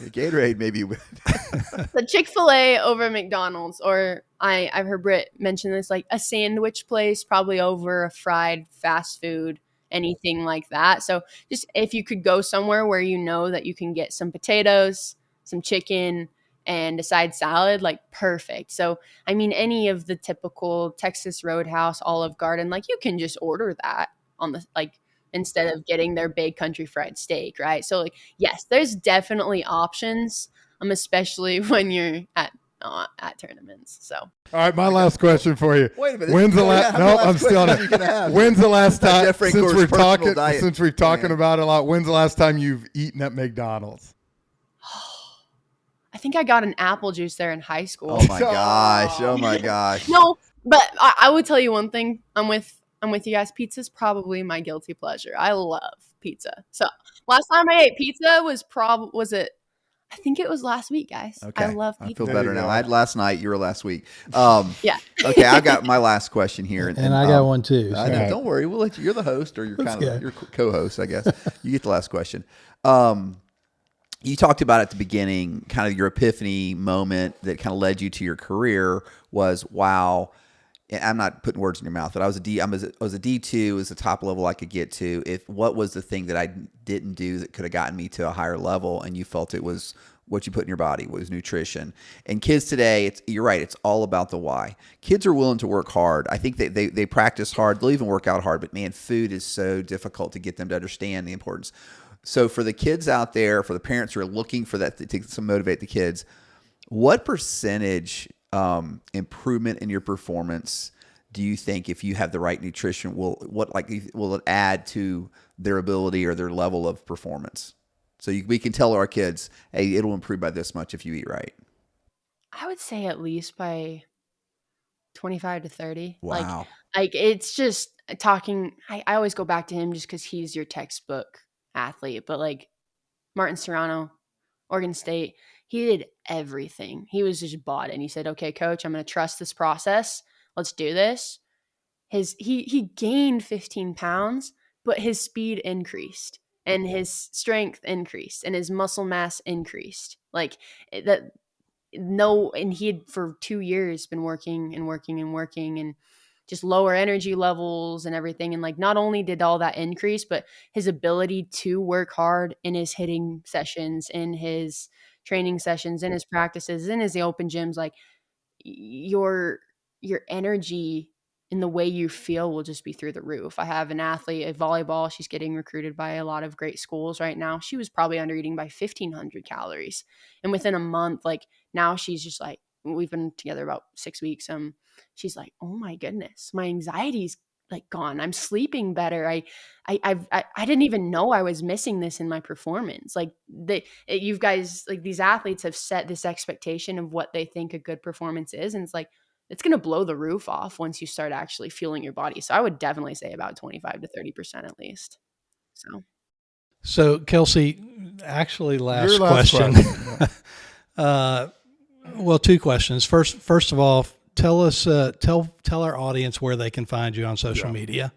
Gatorade maybe. So Chick-fil-A over McDonald's, or I've heard Britt mention this, like a sandwich place probably over a fried fast food, anything like that. So just if you could go somewhere where you know that you can get some potatoes, some chicken, and a side salad, like perfect. So I mean, any of the typical Texas Roadhouse, Olive Garden, like you can just order that on the instead of getting their big country fried steak, right? So like yes, there's definitely options, especially when you're at tournaments. So all right, my last question for you. Wait a minute. When's the last? No, I'm still on it. When's the last time? Since we've talking about it a lot. When's the last time you've eaten at McDonald's? I think I got an apple juice there in high school. Oh my gosh! Oh my gosh! No, but I would tell you one thing. I'm with you guys. Pizza's probably my guilty pleasure. I love pizza. So last time I ate pizza was it? I think it was last week, guys. Okay. I love pizza. I feel better now. I had last night. You were last week. Yeah. Okay, I got my last question here, and I got one too. I know, don't worry. We'll let you. You're the host, or you're you're co-host, I guess. You get the last question. You talked about at the beginning, kind of your epiphany moment that kind of led you to your career was, wow. And I'm not putting words in your mouth, but I was a D2, was the top level I could get to. What was the thing that I didn't do that could have gotten me to a higher level, and you felt it was what you put in your body was nutrition. And kids today, you're right, it's all about the why. Kids are willing to work hard. I think they practice hard. They'll even work out hard, but man, food is so difficult to get them to understand the importance. So for the kids out there, for the parents who are looking for that to motivate the kids, what percentage improvement in your performance do you think, if you have the right nutrition, will it add to their ability or their level of performance? So we can tell our kids, hey, it'll improve by this much if you eat right. I would say at least by 25 to 30. Wow. Like it's just talking. I always go back to him just because he's your textbook athlete, but like Martin Serrano, Oregon State, he did everything. He was just bought it. And he said, okay, coach, I'm going to trust this process. Let's do this. He gained 15 pounds, but his speed increased and his strength increased and his muscle mass increased. Like that. No, and he had for 2 years been working and just lower energy levels and everything. And like, not only did all that increase, but his ability to work hard in his hitting sessions, in his training sessions, in his practices, in his open gyms, like your energy and the way you feel will just be through the roof. I have an athlete at volleyball. She's getting recruited by a lot of great schools right now. She was probably under eating by 1,500 calories. And within a month, like now she's just like, we've been together about 6 weeks. She's like, oh my goodness, my anxiety's like gone. I'm sleeping better. I didn't even know I was missing this in my performance. Like you guys, like these athletes have set this expectation of what they think a good performance is. And it's like, it's going to blow the roof off once you start actually feeling your body. So I would definitely say about 25 to 30% at least. So Kelsey, actually last question. Well, two questions. First of all, tell us, tell our audience where they can find you on social media.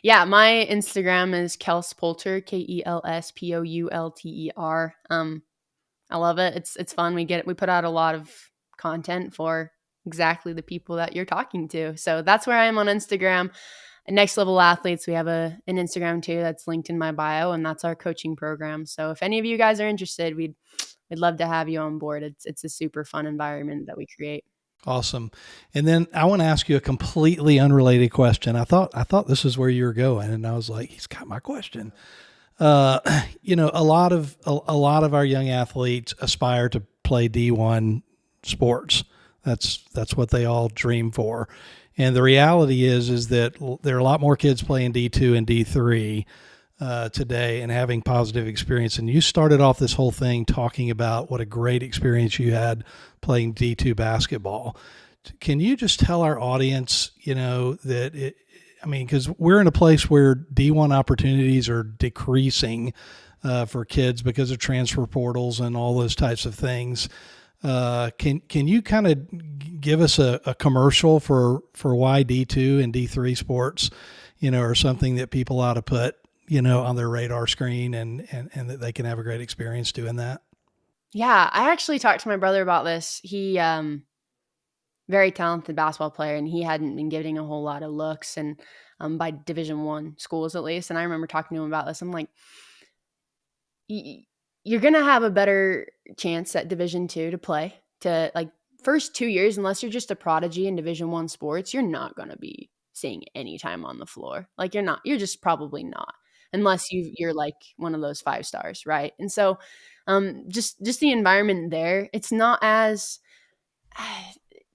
Yeah, my Instagram is Kelsey Poulter, KELSPOULTER. I love it. It's fun. We put out a lot of content for exactly the people that you're talking to. So that's where I am on Instagram. Next Level Athletes, we have an Instagram too that's linked in my bio, and that's our coaching program. So if any of you guys are interested, we'd love to have you on board. It's a super fun environment that we create. Awesome. And then I want to ask you a completely unrelated question. I thought this is where you were going, and I was like, he's got my question. A lot of our young athletes aspire to play D1 sports. That's what they all dream for. And the reality is that there are a lot more kids playing D2 and D3 today and having positive experience. And you started off this whole thing talking about what a great experience you had playing D2 basketball. Can you just tell our audience, because we're in a place where D1 opportunities are decreasing for kids because of transfer portals and all those types of things. Can you kind of give us a commercial for why D2 and D3 sports, are something that people ought to put, on their radar screen and that they can have a great experience doing that? Yeah, I actually talked to my brother about this. He, very talented basketball player, and he hadn't been getting a whole lot of looks, and by Division I schools at least. And I remember talking to him about this. I'm like, you're going to have a better chance at Division II to play to like first 2 years, unless you're just a prodigy in Division I sports, you're not going to be seeing any time on the floor. Like you're just probably not, unless you're like one of those 5 stars. Right. And so just the environment there, it's not as,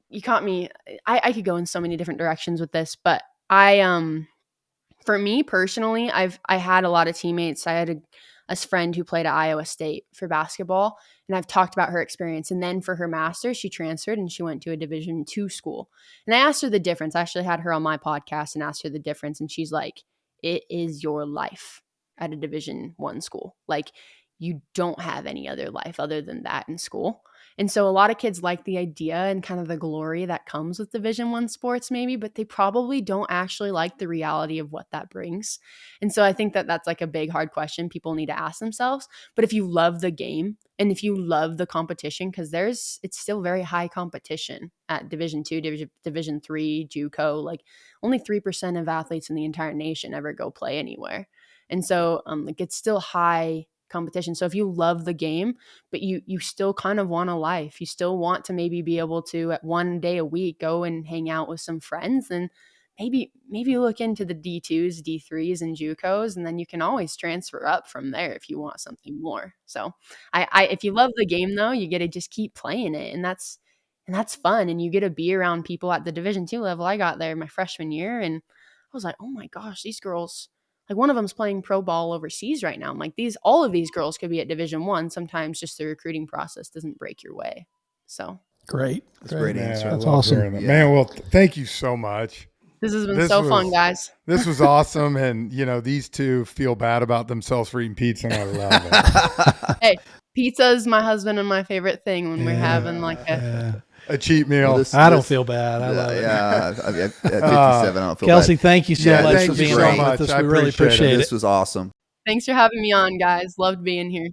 you caught me. I could go in so many different directions with this, but for me personally, I had a lot of teammates. I had a friend who played at Iowa State for basketball, and I've talked about her experience. And then for her master's, she transferred and she went to a Division II school. And I asked her the difference. I actually had her on my podcast and asked her the difference. And she's like, it is your life at a Division I school. Like you don't have any other life other than that in school. And so a lot of kids like the idea and kind of the glory that comes with Division I sports maybe, but they probably don't actually like the reality of what that brings. And so I think that that's like a big, hard question people need to ask themselves. But if you love the game and if you love the competition, because it's still very high competition at Division II, Division III, JUCO, like only 3% of athletes in the entire nation ever go play anywhere. And so like it's still high competition. So if you love the game, but you still kind of want a life, you still want to maybe be able to at one day a week go and hang out with some friends, then maybe look into the D2s, D3s, and JUCOs, and then you can always transfer up from there if you want something more. So I if you love the game though, you get to just keep playing it, and that's fun, and you get to be around people at the Division II level. I got there my freshman year, and I was like, oh my gosh, these girls. Like one of them's playing pro ball overseas right now. I'm like, all of these girls could be at Division I. Sometimes just the recruiting process doesn't break your way. So great. That's a great answer. That's awesome. That. Yeah. Man, well, thank you so much. This has been so fun, guys. This was awesome. And, these two feel bad about themselves for eating pizza, and I love it. Hey, pizza is my husband and my favorite thing when we're having like a cheat meal. Well, I don't feel bad. I love it. Yeah, at 57, I don't feel Kelsey, bad. thank you so much for being on with us. We really appreciate it. This was awesome. Thanks for having me on, guys. Loved being here.